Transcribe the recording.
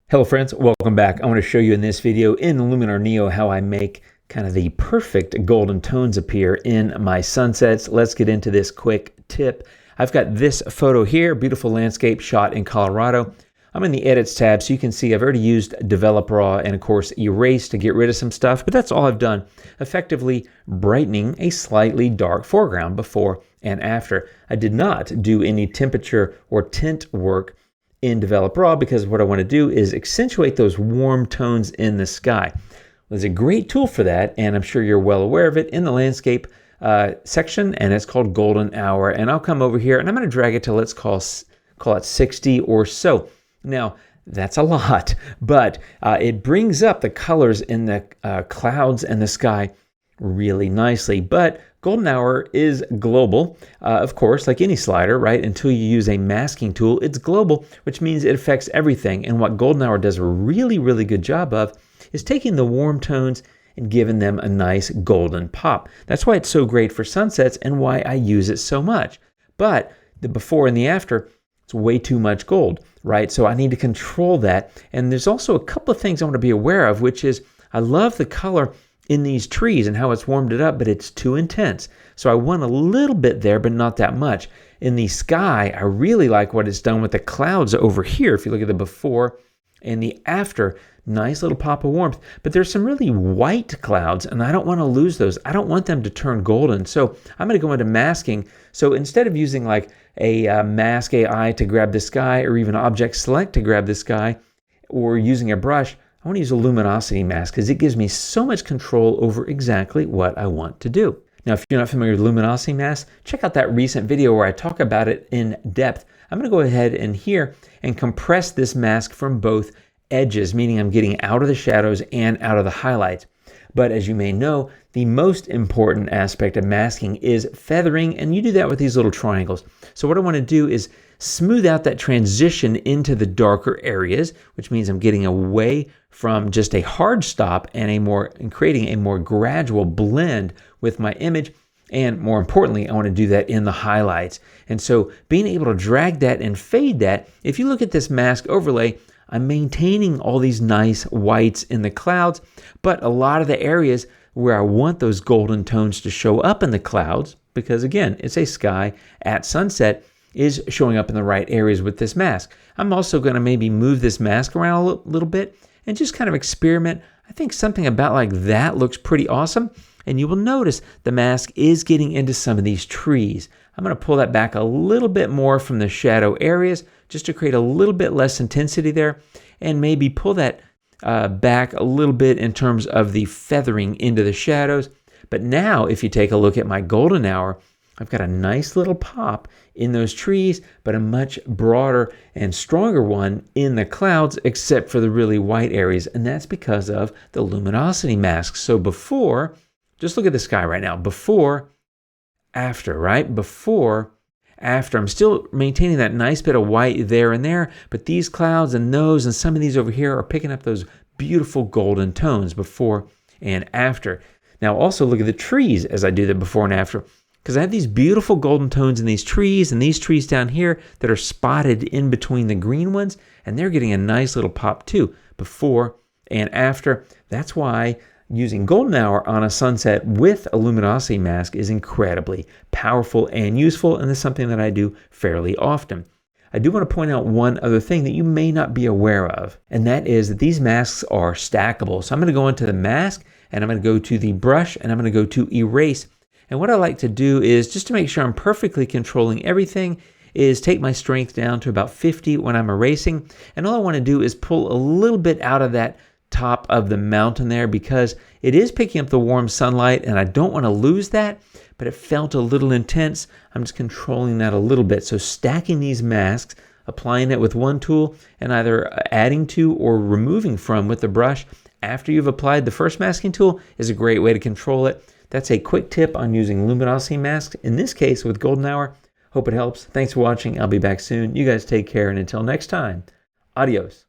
Hello friends, welcome back. I want to show you in this video in Luminar Neo how I make kind of the perfect golden tones appear in my sunsets. Let's get into this quick tip. I've got this photo here, beautiful landscape shot in Colorado. I'm in the Edits tab, so you can see I've already used Develop Raw and of course Erase to get rid of some stuff, but that's all I've done, effectively brightening a slightly dark foreground before and after. I did not do any temperature or tint work in Develop Raw because what I want to do is accentuate those warm tones in the sky. There's a great tool for that, and I'm sure you're well aware of it in the landscape section, and it's called Golden Hour. And I'll come over here and I'm going to drag it to, let's call it 60 or so. Now, that's a lot, but it brings up the colors in the clouds and the sky really nicely. But Golden Hour is global, of course, like any slider, right? Until you use a masking tool, it's global, which means it affects everything. And what Golden Hour does a really, really good job of is taking the warm tones and giving them a nice golden pop. That's why it's so great for sunsets and why I use it so much. But the before and the after, it's way too much gold, right? So I need to control that. And there's also a couple of things I want to be aware of, which is I love the color in these trees and how it's warmed it up, but it's too intense. So I want a little bit there, but not that much. In the sky, I really like what it's done with the clouds over here. If you look at the before and the after, nice little pop of warmth. But there's some really white clouds, and I don't want to lose those. I don't want them to turn golden. So I'm going to go into masking. So instead of using like a mask AI to grab the sky, or even object select to grab the sky, or using a brush, I want to use a luminosity mask because it gives me so much control over exactly what I want to do. Now, if you're not familiar with luminosity masks, check out that recent video where I talk about it in depth. I'm going to go ahead and here and compress this mask from both edges, meaning I'm getting out of the shadows and out of the highlights. But as you may know, the most important aspect of masking is feathering, and you do that with these little triangles. So what I want to do is smooth out that transition into the darker areas, which means I'm getting away from just a hard stop and creating a more gradual blend with my image. And more importantly, I want to do that in the highlights. And so being able to drag that and fade that, if you look at this mask overlay, I'm maintaining all these nice whites in the clouds, but a lot of the areas where I want those golden tones to show up in the clouds, because again, it's a sky at sunset, is showing up in the right areas with this mask. I'm also going to maybe move this mask around a little bit and just kind of experiment. I think something about like that looks pretty awesome. And you will notice the mask is getting into some of these trees. I'm going to pull that back a little bit more from the shadow areas just to create a little bit less intensity there, and maybe pull that back a little bit in terms of the feathering into the shadows. But now if you take a look at my golden hour, I've got a nice little pop in those trees, but a much broader and stronger one in the clouds, except for the really white areas. And that's because of the luminosity mask. So before, just look at the sky right now. Before, after, right? Before, after. I'm still maintaining that nice bit of white there and there, but these clouds and those and some of these over here are picking up those beautiful golden tones before and after. Now also look at the trees as I do the before and after, because I have these beautiful golden tones in these trees and these trees down here that are spotted in between the green ones, and they're getting a nice little pop too, before and after. That's why using golden hour on a sunset with a luminosity mask is incredibly powerful and useful, and it's something that I do fairly often. I do want to point out one other thing that you may not be aware of, and that is that these masks are stackable. So I'm going to go into the mask, and I'm going to go to the brush, and I'm going to go to erase. And what I like to do is, just to make sure I'm perfectly controlling everything, is take my strength down to about 50 when I'm erasing. And all I want to do is pull a little bit out of that top of the mountain there, because it is picking up the warm sunlight and I don't want to lose that, but it felt a little intense. I'm just controlling that a little bit. So stacking these masks, applying it with one tool, and either adding to or removing from with the brush after you've applied the first masking tool is a great way to control it. That's a quick tip on using luminosity masks, in this case with golden hour. Hope it helps. Thanks for watching. I'll be back soon. You guys take care, and until next time, adios.